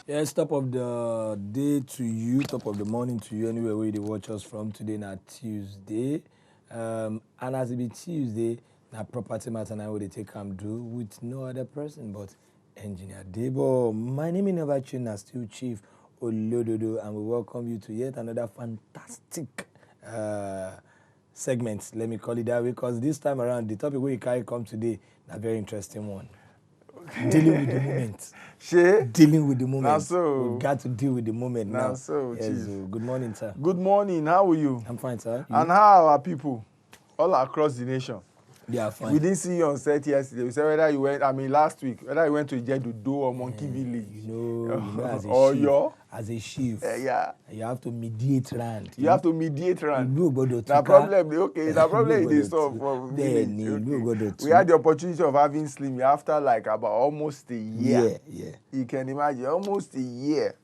Yes, top of the day to you, top of the morning to you, anywhere where you watch us from. Today na Tuesday. And as it be Tuesday, na Property Matta now where they take do with no other person but Engineer Debo. My name is never change, still Chief Olododo, and we welcome you to yet another fantastic segment. Let me call it that way, because this time around, the topic we carry come today, a very interesting one. Dealing with the moment. Dealing with the moment. So, we've got to deal with the moment now. So, yes, good morning, sir. Good morning. How are you? I'm fine, sir. You? And how are people all across the nation? They are fine. We didn't see you on set yesterday. We said whether you went, last week, whether you went to Ijedu or Monkey Village. You know, as a or chief. As a chief. Yeah. You have to mediate rand. You have to mediate rand. The problem, okay, the problem is solved for village. We had the opportunity of having Slim after like about almost a year. Yeah. You can imagine, almost a year.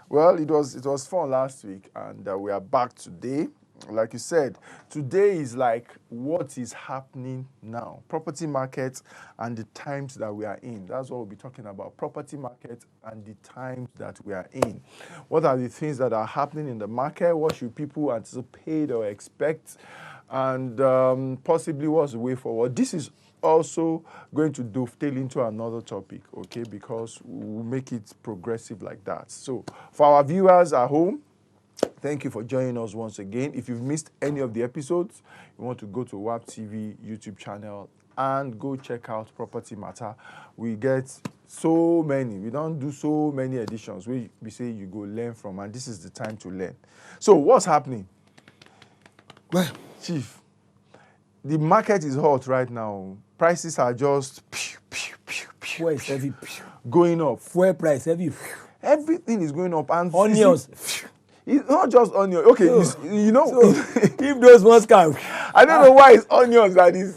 Well, it was fun last week, and we are back today. Like you said, today is like what is happening now. Property market and the times that we are in. That's what we'll be talking about. Property market and the times that we are in. What are the things that are happening in the market? What should people anticipate or expect? And possibly what's the way forward? This is also going to dovetail into another topic, okay? Because we'll make it progressive like that. So for our viewers at home, thank you for joining us once again. If you've missed any of the episodes, you want to go to WAP TV YouTube channel and go check out Property Matta. We get so many. We don't do so many editions. We say you go learn from, and this is the time to learn. So what's happening? Well, Chief, the market is hot right now. Prices are just Fuel is heavy. Going up. Fuel price heavy. Everything is going up. And onions. It's not just onion. Okay, so, you know. So if those ones can. I don't know why it's onions that is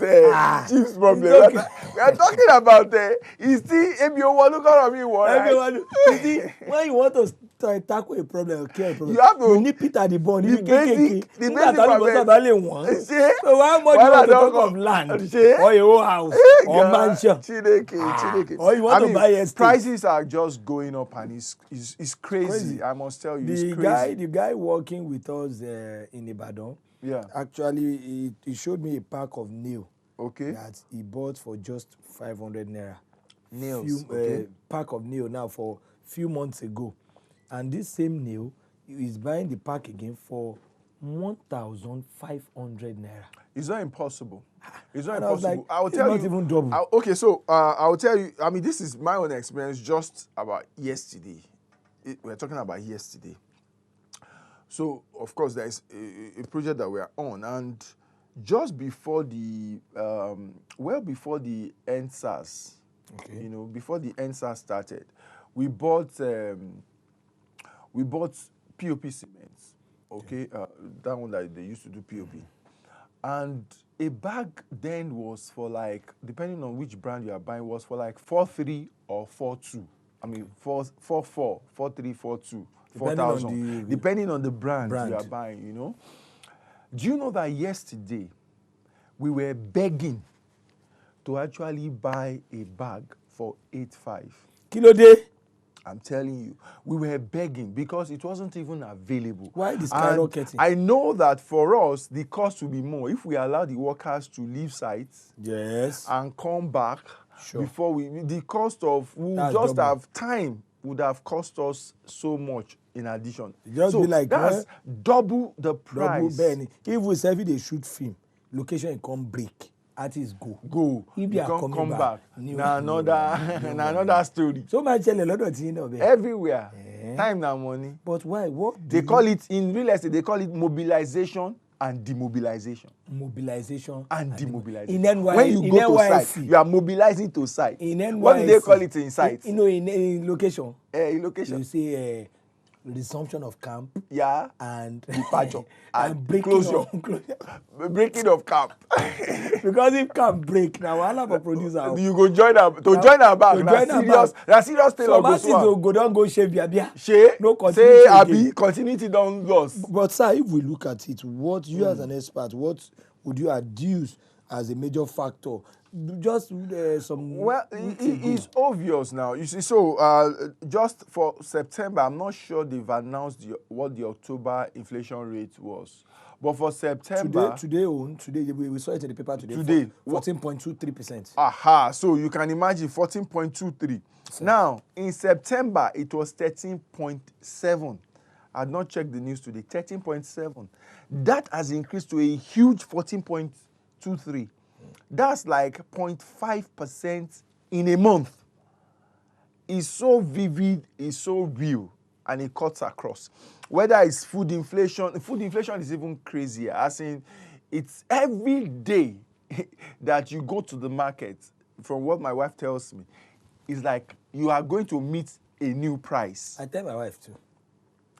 Chief's problem. Okay. We are talking about is the ABO1 look at me one. You see, when you want to tackle a problem, you have to nip it at the bone. The basic problem. So why much you want to talk of land or your own house or mansion? Or you want to buy estate? Prices are just going up, and it's crazy. I must tell you, it's crazy. The guy working with us in Ibadan, actually, he showed me a pack of nail. Okay. That he bought for just 500 naira. Nails. Pack of nail now for few months ago. And this same nail is buying the pack again for 1,500 naira. It's not impossible. It's not and impossible. I will tell you. It's not even double. Okay, so I'll tell you. I mean, this is my own experience just about yesterday. We're talking about yesterday. So, of course, there is a project that we are on, and just before the, before the NSAS, before the NSAS started, we bought POP cements, that one that they used to do POP. And a bag then was for like, depending on which brand you are buying, was for like 4.3 or 4.2. I mean, 4.4, 4.3, 4.2. 4,000, depending on the brand you are buying, you know. Do you know that yesterday we were begging to actually buy a bag for 8.5? Kilo day? I'm telling you, we were begging because it wasn't even available. Why the skyrocketing? I know that for us, the cost will be more if we allow the workers to leave sites and come back before the cost of, just double. Have time would have cost us so much in addition. Just be like, that's double the price. Double if we say they shoot film, location come break, artists go. If they are come back. Another story. So much a lot of things everywhere. Time and money. But why? What they call it in real estate? They call it mobilization and demobilization. Mobilization and demobilization. In NY, when you go to NYC, site, you are mobilizing to site. In NYC, what do they call it in site? In location. In location. You say resumption of camp. And departure. and breaking of camp. Because if camp break, now I'll have a producer. You go join our back. That's serious thing. So go down, go shave bia. No continuity. Say Abi, continuity don't lost. But sir, if we look at it, what you as an expert, what would you adduce as a major factor. Just some. Well, it's obvious now. You see, so just for September, I'm not sure they've announced what the October inflation rate was. But for September... Today, we saw it in the paper today. Today. 14.23%. Aha, so you can imagine 14.23. Now, in September, it was 13.7. I had not checked the news today. 13.7. That has increased to a huge 14.23. That's like 0.5% in a month. It's so vivid, it's so real, and it cuts across. Whether it's food inflation is even crazier. As in, it's every day that you go to the market, from what my wife tells me, it's like you are going to meet a new price. I tell my wife too.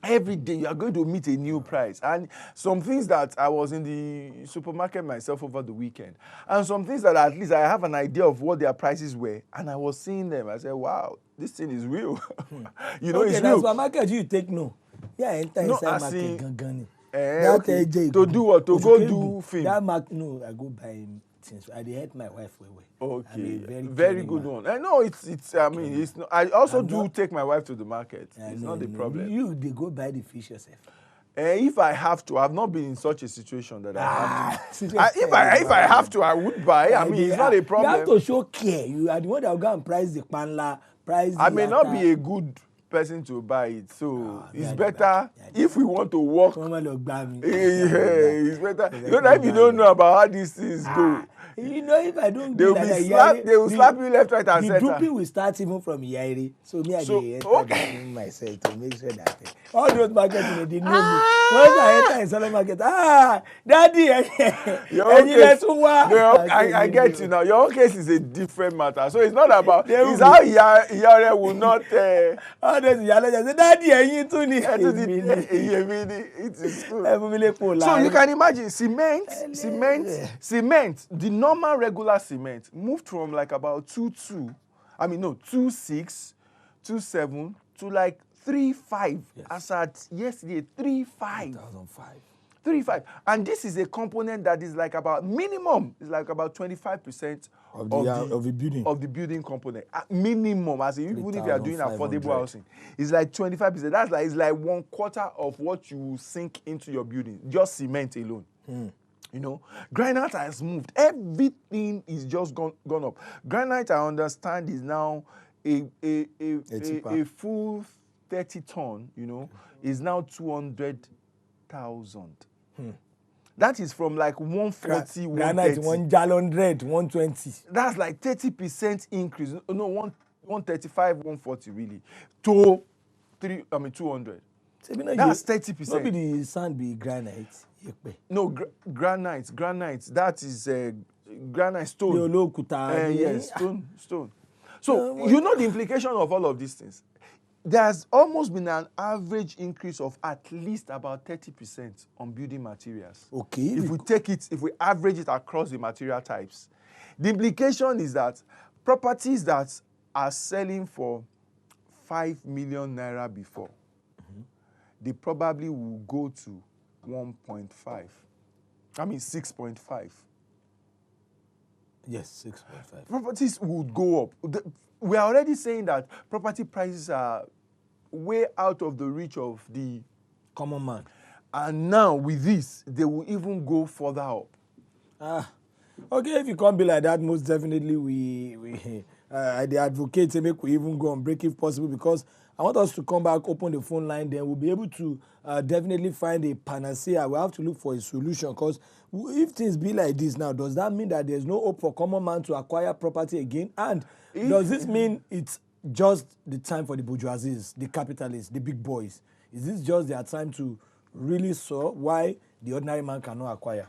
Every day you are going to meet a new price. And some things that I was in the supermarket myself over the weekend, and some things that at least I have an idea of what their prices were, and I was seeing them. I said, wow, this thing is real. You know, okay, it's real. Supermarket you take no. Yeah, enter No, inside as market in- gangan. Okay. To do what? To go do film. That no, I go buy things. I dey help my wife way. Okay, I'm a very good man. one. I know it's. I mean, it's. Not, I also do take my wife to the market. It's not the problem. They go buy the fish yourself. If I have to, I've not been in such a situation that I have to. Serious If I have to, I would buy. I mean, it's not a problem. You have to show care. You are the one that will go and price the panla, price the I may not ata. be a good person to buy it, so it's yeah, better if we want to work. Someone will grab me. It's better. You know that if you don't know about how these things go, You know, if I don't they do will that, be slap. They will slap you left, right, and the center. drooping will start even from Yairi. So me, I So, dey enter okay. the myself to make sure that all those markets, they know me. Once I enter in Solo market, daddy, Your own case, I I get you now. Your own case is a different matter. So it's not about. They will It's how Iyare will not. all those Iyaloja say, daddy, ẹ̀yin tún ni. It is true. Ẹ̀fún mi lè pò So láàrin. you can imagine cement, the normal regular cement moved from like about 2.6, 2.7 to like 3.5 as at yesterday, 3.5. 3.5. And this is a component that is like about minimum, is like about 25% of the building. Of the building component. Minimum, as in, even if you are doing affordable housing, it's like 25%. That's like, it's like 1/4 of what you will sink into your building, just cement alone. You know, granite has moved. Everything is just gone up. Granite, I understand, is now a full 30 ton, you know, is now 200,000. That is from like 140, Granite, 100, 120. That's like 30% increase. No, 135, 140 really. To 200. That's 30%. No be the sand be granite. No, granite. That is granite stone. Yes, stone. So you know the implication of all of these things. There's almost been an average increase of at least about 30% on building materials. Okay. If we average it across the material types, the implication is that properties that are selling for 5 million naira before, they probably will go to 1.5. 6.5. Yes, 6.5. Properties would go up. We are already saying that property prices are way out of the reach of the common man. And now with this, they will even go further up. Okay, if you can't be like that, most definitely the advocate say make we even go on break if possible, because I want us to come back, open the phone line, then we'll be able to definitely find a panacea. We have to look for a solution, because if things be like this now, does that mean that there's no hope for common man to acquire property again? And does this mean it's just the time for the bourgeoisies, the capitalists, the big boys? Is this just their time to really saw why the ordinary man cannot acquire?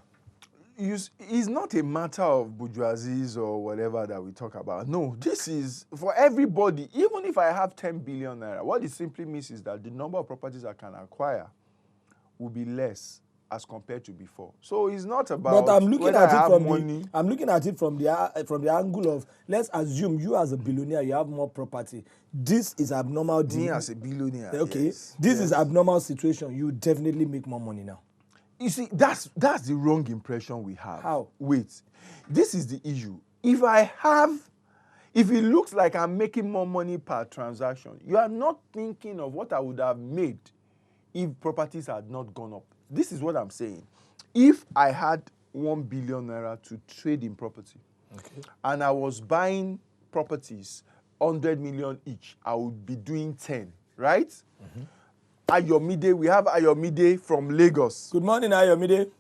It's not a matter of bourgeoisies or whatever that we talk about. No, this is for everybody. Even if I have 10 billion naira, what it simply means is that the number of properties I can acquire will be less as compared to before. So it's not about. But I'm looking at it from the angle of, let's assume you as a billionaire, you have more property. This is abnormal. Me as a billionaire. Okay, yes, this is abnormal situation. You definitely make more money now. You see, that's the wrong impression we have. How? Wait, this is the issue. If it looks like I'm making more money per transaction, you are not thinking of what I would have made if properties had not gone up. This is what I'm saying. If I had 1 billion naira to trade in property, okay, and I was buying properties 100 million each, I would be doing 10, right? Mm-hmm. Ayomide, we have Ayomide from Lagos. Good morning, Ayomide.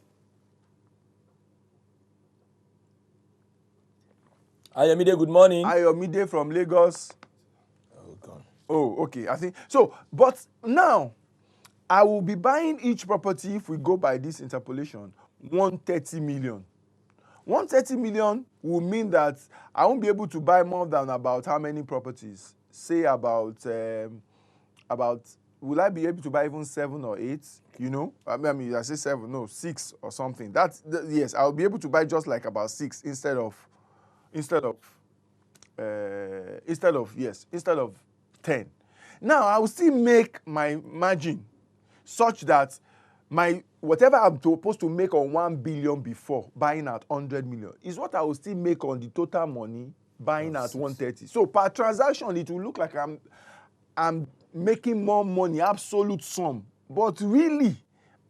Ayomide, good morning. Ayomide from Lagos. Oh, gone. Oh, okay. I think so. But now, I will be buying each property, if we go by this interpolation, 130 million. 130 million will mean that I won't be able to buy more than about how many properties? Say about will I be able to buy even 7 or 8? You know, I mean, I say 7, no, 6 or something. Yes, I'll be able to buy just like about 6 instead of 10. Now I will still make my margin such that whatever I'm supposed to make on 1 billion before buying at 100 million is what I will still make on the total money buying at 130. So per transaction, it will look like I'm making more money, absolute sum. But really,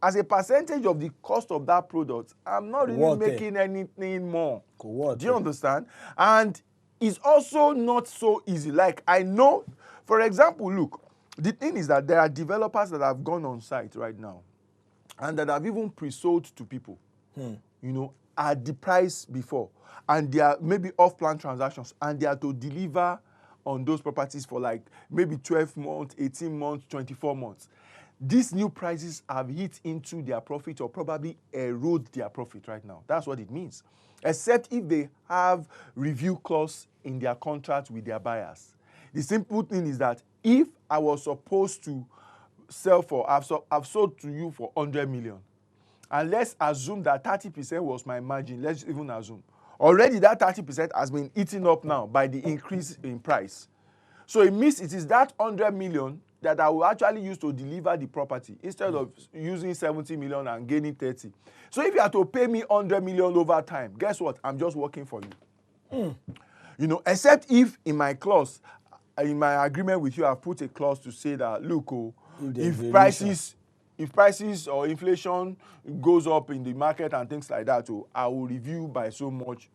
as a percentage of the cost of that product, I'm not really making anything more. Do you understand? And it's also not so easy. Like, I know, for example, look, the thing is that there are developers that have gone on site right now and that have even pre-sold to people, you know, at the price before. And they are maybe off-plan transactions, and they are to deliver on those properties for like maybe 12 months, 18 months, 24 months. These new prices have hit into their profit or probably erode their profit right now. That's what it means. Except if they have review clause in their contract with their buyers. The simple thing is that if I was supposed to sell I've sold to you for 100 million, and let's assume that 30% was my margin, let's even assume. Already that 30% has been eaten up now by the increase in price. So it means it is that 100 million that I will actually use to deliver the property instead of using 70 million and gaining 30. So if you have to pay me 100 million over time, guess what? I'm just working for you. You know, except if in my clause, in my agreement with you, I've put a clause to say that, look, if prices or inflation goes up in the market and things like that, I will review by so much,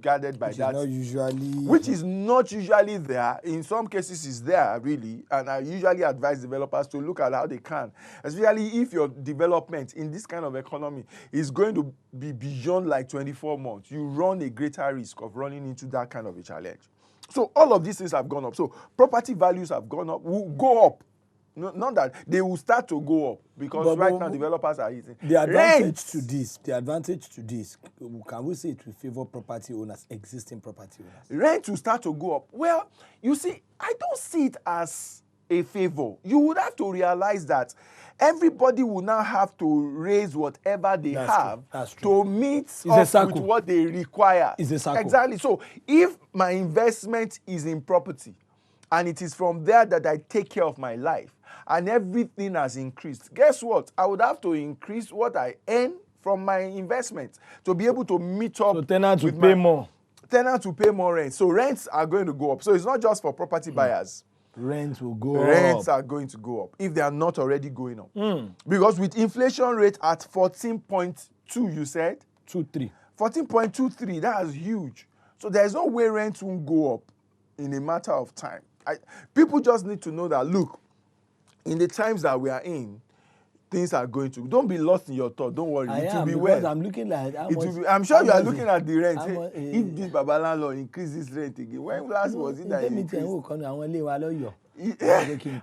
guided by that. Which is not usually there. In some cases, it's there, really. And I usually advise developers to look at how they can. Especially if your development in this kind of economy is going to be beyond like 24 months. You run a greater risk of running into that kind of a challenge. So all of these things have gone up. So property values have gone up, will go up. No, not that they will start to go up, because right now developers are hitting. The advantage to this, can we say it will favor property owners, existing property owners? Rent will start to go up. Well, you see, I don't see it as a favor. You would have to realize that everybody will now have to raise whatever they have to meet up with what they require. It's a circle. Exactly. So if my investment is in property, and it is from there that I take care of my life, and everything has increased, guess what? I would have to increase what I earn from my investment to be able to meet up. So tenants will pay more. Tenants will pay more rent. So rents are going to go up. So it's not just for property buyers. Rents will go up. Rents are going to go up if they are not already going up. Because with inflation rate at 14.2, you said? 23. 14.23, that is huge. So there's no way rents won't go up in a matter of time. People just need to know that, look, in the times that we are in, things are going to. Don't be lost in your thought. Don't worry. It will be well. I'm looking like. I'm sure you are looking at the rent. If this Babalalo increases rent again, when last was it that increased?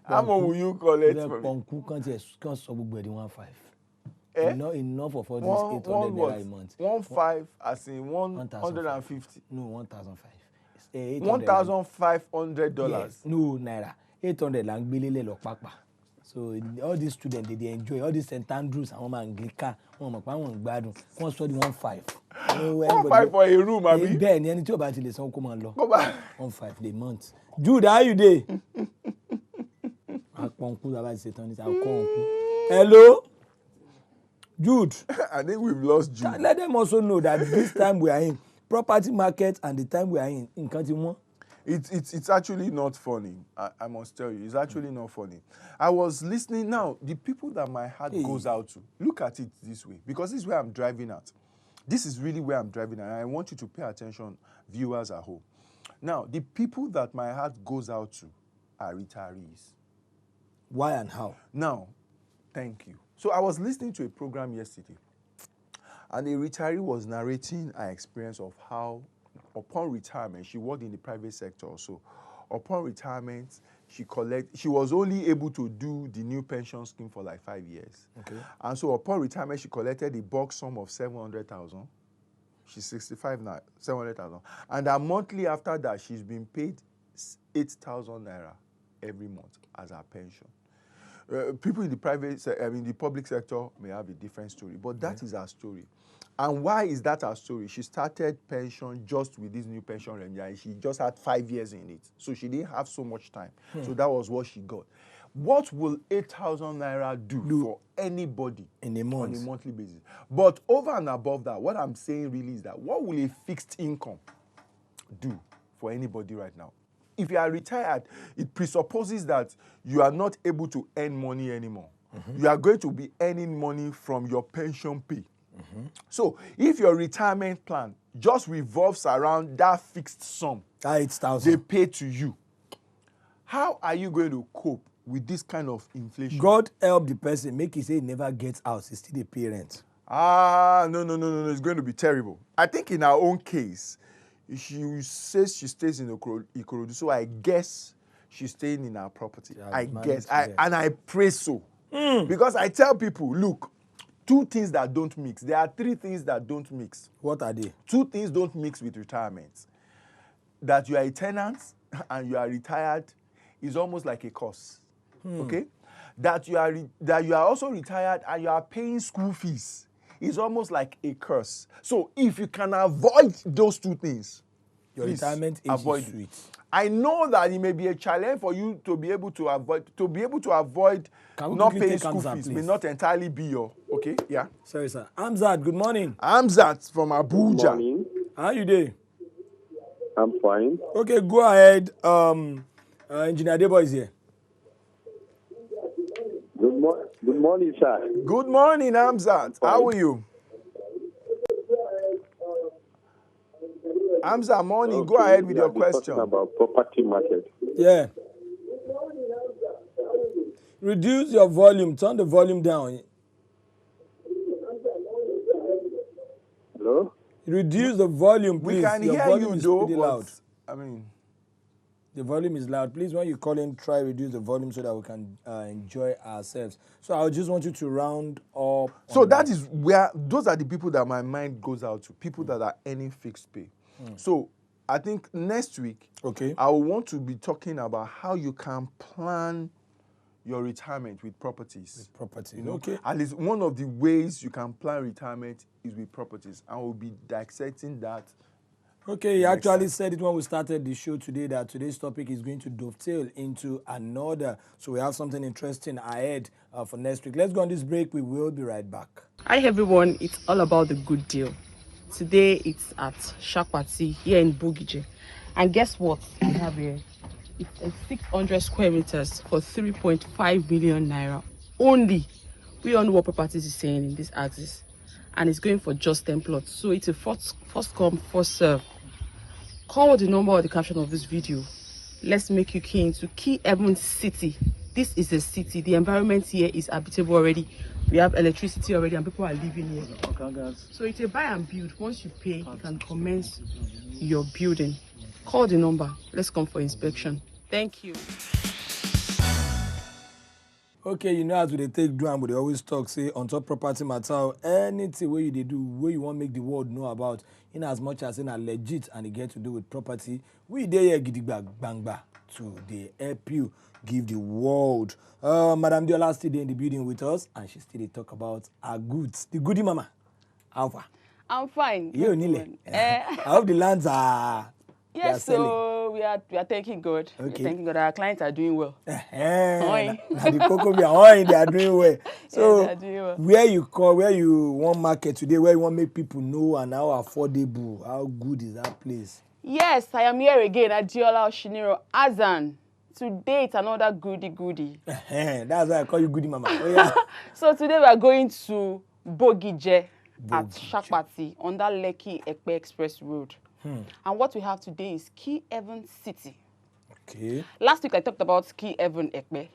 How much will you collect from it? Enough of all this 800 naira a month. 1.5 as in 150. No, 1,500. $1,500. Yes. No naira. 800 lang bilele lo papa. So all these students they enjoy all these St. Andrews and Anglican, wọ́n gbádùn. Wọ́n sọ di 1.5. 1.5 for a room, abi. Bẹ́ẹ̀ ni ẹni tí ó bá ti lè san kó máa lọ. 1.5 the month. Jude, how you dey? Aponku baba ti ṣetán ni ta ko onku. Hello. Jude. I think we've lost Jude. Let them also know that this time we are in property market and the time we are in Kantimwa. It's actually not funny. I must tell you, it's actually not funny. I was listening now. The people that my heart goes out to, look at it this way, because this is where I'm driving at. This is really where I'm driving at, and I want you to pay attention, viewers at home. Now, the people that my heart goes out to are retirees. Why and how? Now, thank you. So I was listening to a program yesterday, and a retiree was narrating her experience of how, upon retirement, she worked in the private sector also. Upon retirement, she was only able to do the new pension scheme for like 5 years. Okay. And so upon retirement, she collected a bulk sum of 700,000. She's 65 now, 700,000. And her monthly after that, she's been paid 8,000 naira every month as her pension. People in the public sector may have a different story, but that is her story. And why is that her story? She started pension just with this new pension regime, and she just had 5 years in it. So she didn't have so much time. So that was what she got. What will 8,000 naira do for anybody in a month? On a monthly basis? But over and above that, what I'm saying really is that what will a fixed income do for anybody right now? If you are retired, it presupposes that you are not able to earn money anymore. You are going to be earning money from your pension pay. So if your retirement plan just revolves around that fixed sum, 8,000 they pay to you, how are you going to cope with this kind of inflation? God help the person, make he say he never gets out, he's still a parent. No, it's going to be terrible. I think in our own case, she says she stays in Ikorodu, so I guess she's staying in our property. I guess. And I pray so. Because I tell people, look, 2 things that don't mix. There are 3 things that don't mix. What are they? 2 things don't mix with retirement. That you are a tenant and you are retired is almost like a curse. Okay? That you are also retired and you are paying school fees is almost like a curse. So if you can avoid those 2 things, your retirement age avoid is sweet. I know that it may be a challenge for you to be able to avoid not paying school fees. May not entirely be your okay. Yeah. Sorry, sir. Amzad, good morning. Amzad from Abuja. Good morning. How you doing? I'm fine. Okay, go ahead. Engineer Debo is here. Good morning, sir. Good morning, Amzad. How are you? Amzad, morning. Okay. Go ahead with your question. About property market. Yeah. Reduce your volume. Turn the volume down. Hello? Reduce the volume, please. We can your hear volume you, is though. pretty loud. The volume is loud. Please, when you call in, try reduce the volume so that we can enjoy ourselves. So I just want you to round up. So that is where those are the people that my mind goes out to. People that are earning fixed pay. So I think next week, I will want to be talking about how you can plan your retirement with properties. You know? Okay. At least one of the ways you can plan retirement is with properties. And we'll be dissecting that. Okay, he actually said it when we started the show today that today's topic is going to dovetail into another. So we have something interesting ahead for next week. Let's go on this break. We will be right back. Hi everyone, it's all about the good deal. Today it's at Shakwati here in Bugije. And guess what we have here? It's a 600 square meters for 3.5 million naira only. We all know what properties is saying in this axis. And it's going for just 10 plots. So it's a first come, first serve. Call the number or the caption of this video. Let's make you keen to Key Heaven City. This is a city. The environment here is habitable already. We have electricity already and people are living here. So it's a buy and build. Once you pay, you can commence your building. Call the number. Let's come for inspection. Thank you. Okay, you know as we take do and we always talk, say, on top property matter, anything where you do, where you want to make the world know about, in as much as in a legit and it get to do with property, we there here gidigba bangba to the help you give the world. Madam Diola still there in the building with us, and she still talk about our goods. The goodie mama. How far? I'm fine. You Nile. I hope the lands are Yes, so we are thanking God. Okay. We're thanking God. Our clients are doing well. Now the cocoa be on, they are doing well. So yeah, they are doing well. where you want market today, where you want make people know and how affordable, how good is that place? Yes, I am here again at Diola Oshiniro Azan. Today it's another goodie. That's why I call you goodie mama. Oh, yeah. So today we are going to Bogije at Shakpati on that Lekki Ekpe Express Road. And what we have today is Key Heaven City. Okay. Last week I talked about Key Heaven Ekpe.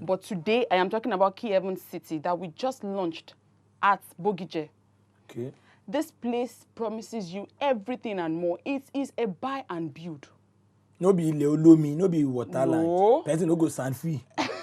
But today I am talking about Key Heaven City that we just launched at Bogije. Okay. This place promises you everything and more. It is a buy and build. No be Leolomi, no be Waterland. No. Person no go sand free.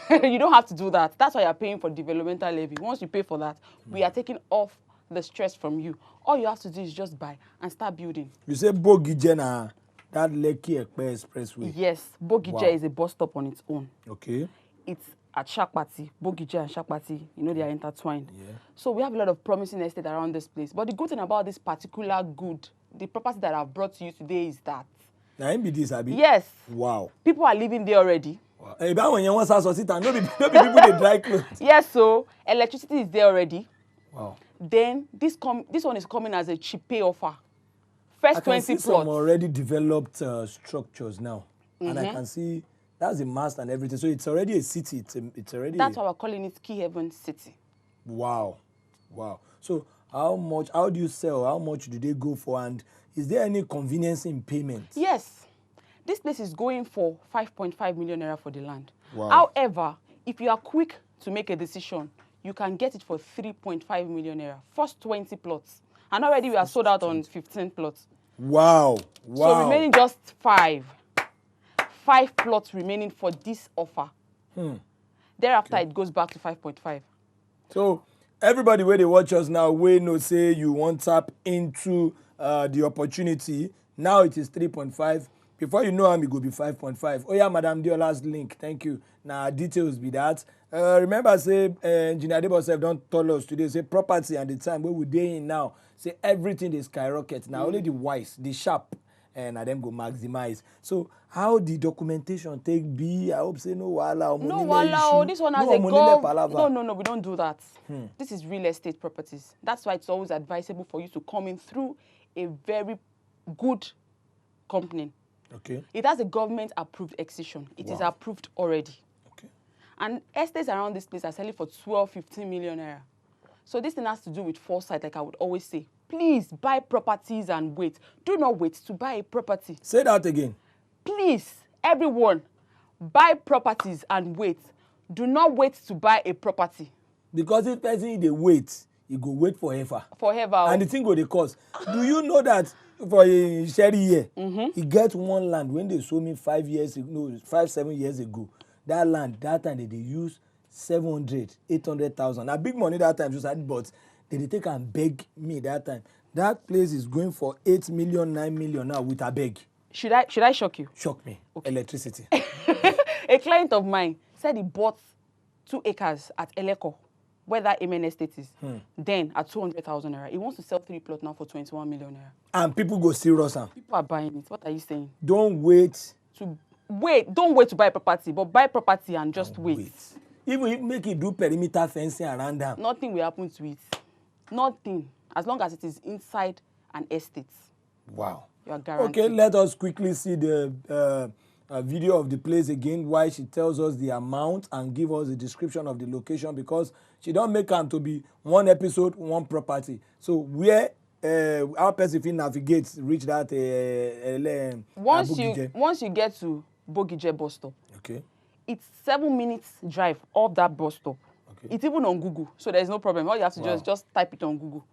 You don't have to do that. That's why you're paying for developmental levy. Once you pay for that, we are taking off the stress from you. All you have to do is just buy and start building. You say Bogije na that Lekki Ekpe Expressway. Yes, Bogije is a bus stop on its own. Okay. It's at Shakpati. Bogije and Shakpati, they are intertwined. Yeah. So we have a lot of promising estate around this place. But the good thing about this particular the property that I've brought to you today is that. Now be this, Abi? Yes. Wow. People are living there already. Wow. Hey, but when you want to sit down, no be people they dry clothes. Yes, so electricity is there already. Wow. Then this one is coming as a cheap pay offer. First 20 plots. I can see some already developed structures now, and I can see that's a mast and everything. So it's already a city. It's already. That's why we're calling it Key Heaven City. Wow. So how do you sell? How much do they go for? And is there any convenience in payment? Yes. This place is going for 5.5 million naira for the land. Wow. However, if you are quick to make a decision, you can get it for 3.5 million naira. First 20 plots. And already we are sold out on 15 plots. Wow. So remaining just 5. 5 plots remaining for this offer. Thereafter, it goes back to 5.5. So everybody where they watch us now, we know say you want tap into the opportunity. Now it is 3.5. Before you know I'm it go be 5.5. Oh yeah, Madam Diola's link. Thank you. Now details be that. Remember say Engineer Debo self don't tell us today say property and the time where we dey in now. Say everything is skyrocket. Now only the wise, the sharp, and them go maximize. So how the documentation take be? I hope say no wahala. No wahala. This one has a No, we don't do that. This is real estate properties. That's why it's always advisable for you to come in through a very good company. Okay. It has a government-approved excision. It is approved already. Okay. And estates around this place are selling for 12-15 million naira. So this thing has to do with foresight, like I would always say. Please buy properties and wait. Do not wait to buy a property. Say that again. Please, everyone, buy properties and wait. Do not wait to buy a property. Because if person they wait, you go wait forever. Forever. And the thing go dey cost. Do you know that for a Sherry year, he get one land when they sold me 7 years ago. That land, that time they use 700, 800,000. Now big money that time, just had, but they take and beg me that time. That place is going for 8 million, 9 million now with a beg. Should I shock you? Shock me. Okay. Electricity. A client of mine said he bought 2 acres at Eleko, where that Amen Estate is. Then at 200,000 naira. He wants to sell 3 plots now for 21 million naira. And people go serious. People are buying it. What are you saying? Don't wait. Don't wait to buy property, but buy property and just wait. Even if make it do perimeter fencing around them. Nothing will happen to it. Nothing. As long as it is inside an estate. Wow. You are guaranteed. Okay, let us quickly see the video of the place again, why she tells us the amount and give us the description of the location, because she don't make them to be one episode, one property. So where our person navigates reach that once you get to Bogije bus stop, okay, it's 7 minutes drive off that bus stop. Okay. It's even on Google, so there's no problem. All you have to just type it on Google.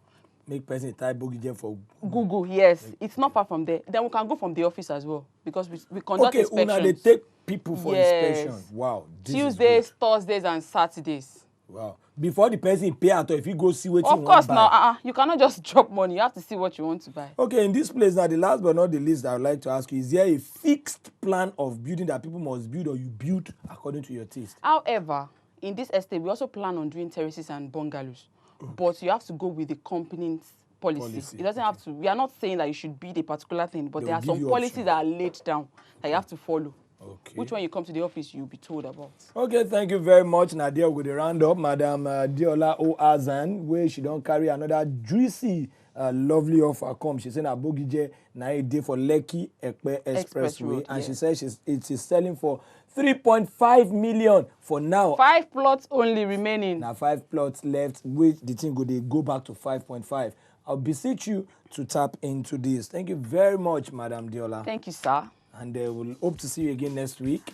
Make person type Bogije for Google. Yes, it's not far from there. Then we can go from the office as well, because we conduct inspections. Okay, they take people for inspection. Wow. Tuesdays, Thursdays, and Saturdays. Wow. Before the person pay out, or if you go see what you want to buy. Of course, now you cannot just drop money. You have to see what you want to buy. Okay, in this place now, the last but not the least, I would like to ask you: is there a fixed plan of building that people must build, or you build according to your taste? However, in this estate, we also plan on doing terraces and bungalows, but you have to go with the company's policy. It doesn't have to. We are not saying that you should bid a particular thing, but They'll there are give some you policies options. that are laid down that you have to follow. Okay. Which when you come to the office, you'll be told about. Okay, thank you very much. Nadia with the round up. Madam Diola Oazan, where she don't carry another juicy, lovely offer come. She said Abogije na a day for Lekki Ekpe Express Expressway. Road, And yes. she says it is selling for 3.5 million for now. 5 plots only remaining. Now 5 plots left, which the thing they go back to 5.5. I'll beseech you to tap into this. Thank you very much, Madam Diola. Thank you, sir. And we'll hope to see you again next week.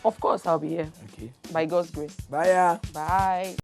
Of course, I'll be here. Okay. By God's grace. Bye. Bye.